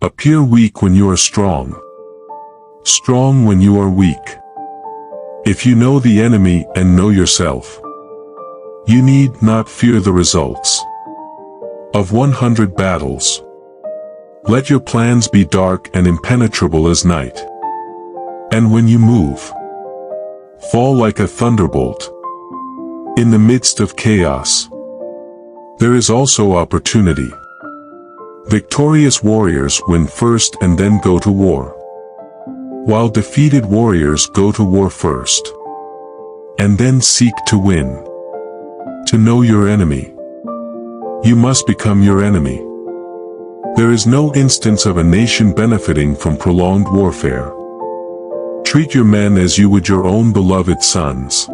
Appear weak when you are strong. Strong when you are weak. If you know the enemy and know yourself, you need not fear the results of 100 battles. Let your plans be dark and impenetrable as night. And when you move, fall like a thunderbolt. In the midst of chaos, there is also opportunity. Victorious warriors win first and then go to war, while defeated warriors go to war first, and then seek to win. To know your enemy, you must become your enemy. There is no instance of a nation benefiting from prolonged warfare. Treat your men as you would your own beloved sons,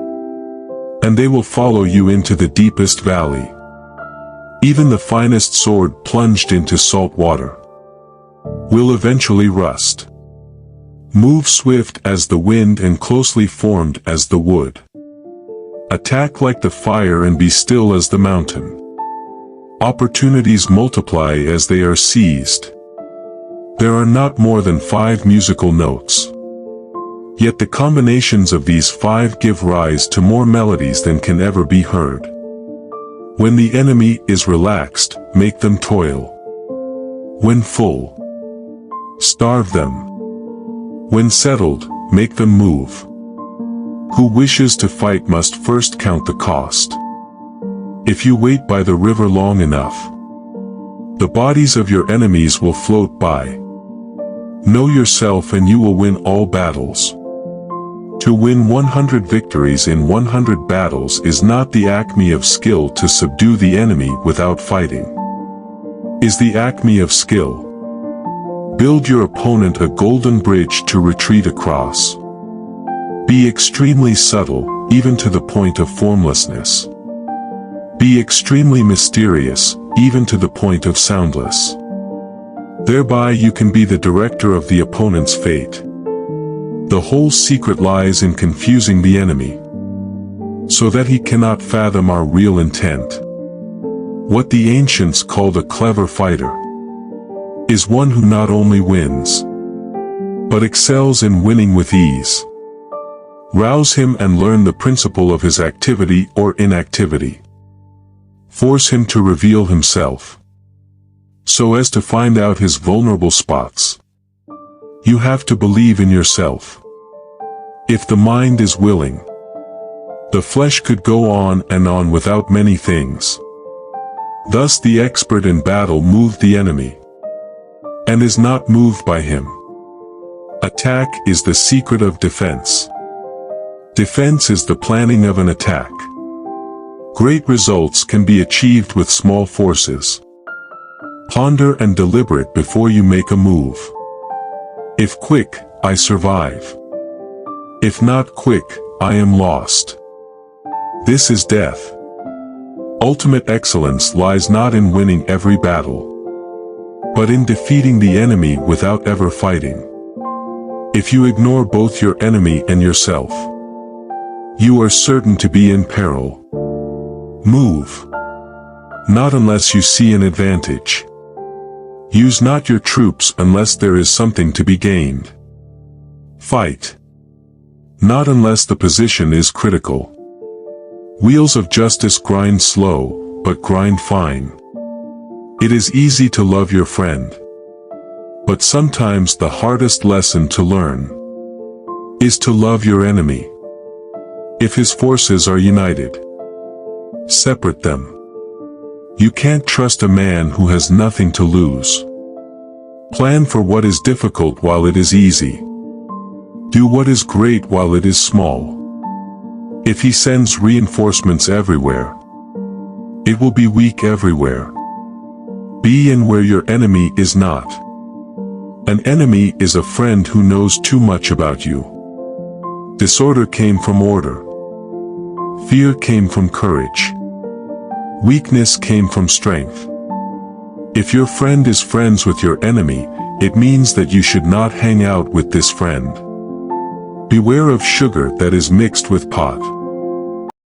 and they will follow you into the deepest valley. Even the finest sword plunged into salt water will eventually rust. Move swift as the wind and closely formed as the wood. Attack like the fire and be still as the mountain. Opportunities multiply as they are seized. There are not more than 5 musical notes. Yet the combinations of these 5 give rise to more melodies than can ever be heard. When the enemy is relaxed, make them toil. When full, starve them. When settled, make them move. Who wishes to fight must first count the cost. If you wait by the river long enough, the bodies of your enemies will float by. Know yourself and you will win all battles. To win 100 victories in 100 battles is not the acme of skill. To subdue the enemy without fighting is the acme of skill. Build your opponent a golden bridge to retreat across. Be extremely subtle, even to the point of formlessness. Be extremely mysterious, even to the point of soundless. Thereby you can be the director of the opponent's fate. The whole secret lies in confusing the enemy, so that he cannot fathom our real intent. What the ancients called a clever fighter is one who not only wins, but excels in winning with ease. Rouse him and learn the principle of his activity or inactivity. Force him to reveal himself, so as to find out his vulnerable spots. You have to believe in yourself. If the mind is willing, the flesh could go on and on without many things. Thus the expert in battle moved the enemy, and is not moved by him. Attack is the secret of defense. Defense is the planning of an attack. Great results can be achieved with small forces. Ponder and deliberate before you make a move. If quick, I survive. If not quick, I am lost. This is death. Ultimate excellence lies not in winning every battle, but in defeating the enemy without ever fighting. If you ignore both your enemy and yourself, you are certain to be in peril. Move. Not unless you see an advantage. Use not your troops unless there is something to be gained. Fight. Not unless the position is critical. Wheels of justice grind slow, but grind fine. It is easy to love your friend, but sometimes the hardest lesson to learn is to love your enemy. If his forces are united, separate them. You can't trust a man who has nothing to lose. Plan for what is difficult while it is easy. Do what is great while it is small. If he sends reinforcements everywhere, it will be weak everywhere. Be in where your enemy is not. An enemy is a friend who knows too much about you. Disorder came from order. Fear came from courage. Weakness came from strength. If your friend is friends with your enemy, it means that you should not hang out with this friend. Beware of sugar that is mixed with pot.